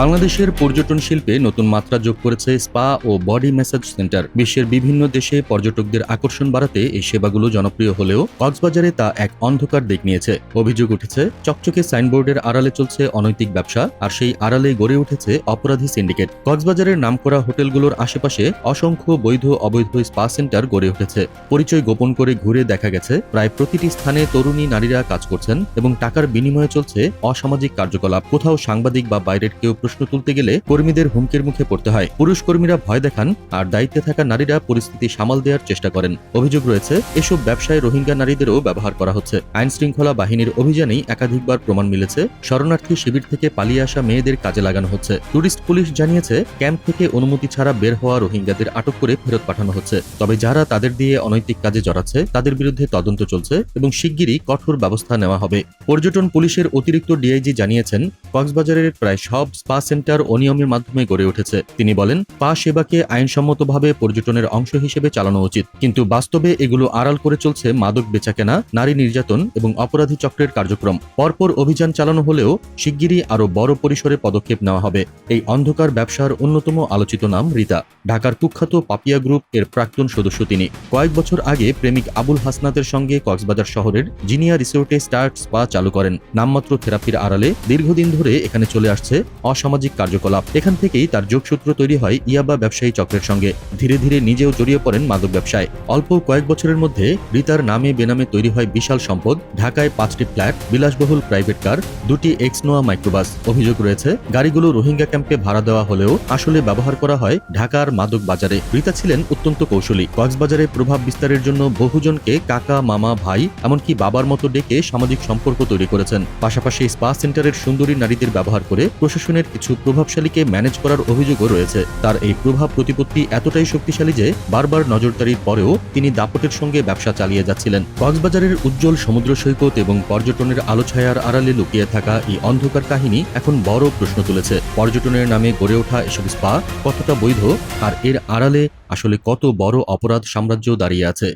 বাংলাদেশের পর্যটন শিল্পে নতুন মাত্রা যোগ করেছে স্পা ও বডি ম্যাসাজ সেন্টার। বিশ্বের বিভিন্ন দেশে পর্যটকদের আকর্ষণ বাড়াতে এই সেবাগুলো জনপ্রিয় হলেও কক্সবাজারে তা এক অন্ধকার দিক নিয়েছে। অভিযোগ উঠেছে, চকচকে সাইনবোর্ডের আড়ালে চলছে অনৈতিক ব্যবসা, আর সেই আড়ালে গড়ে উঠেছে অপরাধী সিন্ডিকেট। কক্সবাজারের নামকরা হোটেলগুলোর আশেপাশে অসংখ্য বৈধ অবৈধ স্পা সেন্টার গড়ে উঠেছে। পরিচয় গোপন করে ঘুরে দেখা গেছে প্রায় প্রতিটি স্থানে তরুণী নারীরা কাজ করছেন এবং টাকার বিনিময়ে চলছে অসামাজিক কার্যকলাপ। কোথাও সাংবাদিক বা বাইরের কেউ প্রশ্ন তুলতে গেলে কর্মীদের হুমকির মুখে পড়তে হয়। পুরুষ কর্মীরা ভয় দেখান, আর দায়িত্বে থাকা নারীরা পরিস্থিতি সামাল দেওয়ার চেষ্টা করেন। অভিযোগ রয়েছে, এসব ব্যবসায় রোহিঙ্গা নারীদেরও ব্যবহার করা হচ্ছে। আইন শৃঙ্খলা বাহিনীর অভিযানেই একাধিকবার প্রমাণ মিলেছে শরণার্থী শিবির থেকে পালিয়ে আসা মেয়েদের কাজে লাগানো হচ্ছে। টুরিস্ট পুলিশ জানিয়েছে, ক্যাম্প থেকে অনুমতি ছাড়া বের হওয়া রোহিঙ্গাদের আটক করে ফেরত পাঠানো হচ্ছে। তবে যারা তাদের দিয়ে অনৈতিক কাজে জড়াচ্ছে তাদের বিরুদ্ধে তদন্ত চলছে এবং শিগগিরই কঠোর ব্যবস্থা নেওয়া হবে। পর্যটন পুলিশের অতিরিক্ত ডিআইজি জানিয়েছেন, কক্সবাজারের প্রায় সব স্পা সেন্টার অনিয়মের মাধ্যমে গড়ে উঠেছে। তিনি বলেন, স্পা সেবাকে আইনসম্মতভাবে পর্যটনের অংশ হিসেবে চালানো উচিত, কিন্তু বাস্তবে এগুলো আড়াল করে চলছে মাদক বেচাকেনা, নারী নির্যাতন এবং অপরাধী চক্রের কার্যক্রম। পরপর অভিযান চালানো হলেও শিগগিরই আরও বড় পরিসরে পদক্ষেপ নেওয়া হবে। এই অন্ধকার ব্যবসার অন্যতম আলোচিত নাম রিতা। ঢাকার কুখ্যাত পাপিয়া গ্রুপ এর প্রাক্তন সদস্য তিনি। কয়েক বছর আগে প্রেমিক আবুল হাসনাতের সঙ্গে কক্সবাজার শহরের জিনিয়া রিসোর্টে স্টার্ট স্পা চালু করেন। নামমাত্র থেরাপির আড়ালে দীর্ঘদিন ধরে এখানে চলে আসছে অসামাজিক কার্যকলাপ। এখান থেকেই তার যোগসূত্র তৈরি হয় ইয়াবা ব্যবসায়ী চক্রের সঙ্গে। ধীরে ধীরে নিজেও জড়িয়ে পড়েন মাদক ব্যবসায়। অল্প কয়েক বছরের মধ্যে রিতার নামে বেনামে তৈরি হয় বিশাল সম্পদ। ঢাকায় 5টি ফ্ল্যাট, বিলাসবহুল প্রাইভেট কার, 2টি এক্সনোয়া মাইক্রোবাস। অভিযোগ রয়েছে, গাড়িগুলো রোহিঙ্গা ক্যাম্পে ভাড়া দেওয়া হলেও আসলে ব্যবহার করা হয় ঢাকার মাদক বাজারে। রিতা ছিলেন অত্যন্ত কৌশলী। কক্সবাজারে প্রভাব বিস্তারের জন্য বহুজনকে কাকা, মামা, ভাই, এমনকি বাবার মতো ডেকে সামাজিক সম্পর্ক তৈরি করেছেন। পাশাপাশি স্পা সেন্টারের সুন্দরী নারীদের ব্যবহার করে প্রশাসনের কিছু প্রভাবশালীকে ম্যানেজ করার অভিযোগও রয়েছে। তার এই প্রভাব প্রতিপত্তি এতটাই শক্তিশালী যে বারবার নজরদারির পরেও তিনি দাপটের সঙ্গে ব্যবসা চালিয়ে যাচ্ছিলেন। কক্সবাজারের উজ্জ্বল সমুদ্র সৈকত এবং পর্যটনের আলোছায়ার আড়ালে লুকিয়ে থাকা এই অন্ধকার কাহিনী এখন বড় প্রশ্ন তুলেছে। পর্যটনের নামে গড়ে ওঠা এসব স্পা কতটা বৈধ, আর এর আড়ালে আসলে কত বড় অপরাধ সাম্রাজ্য দাঁড়িয়ে আছে।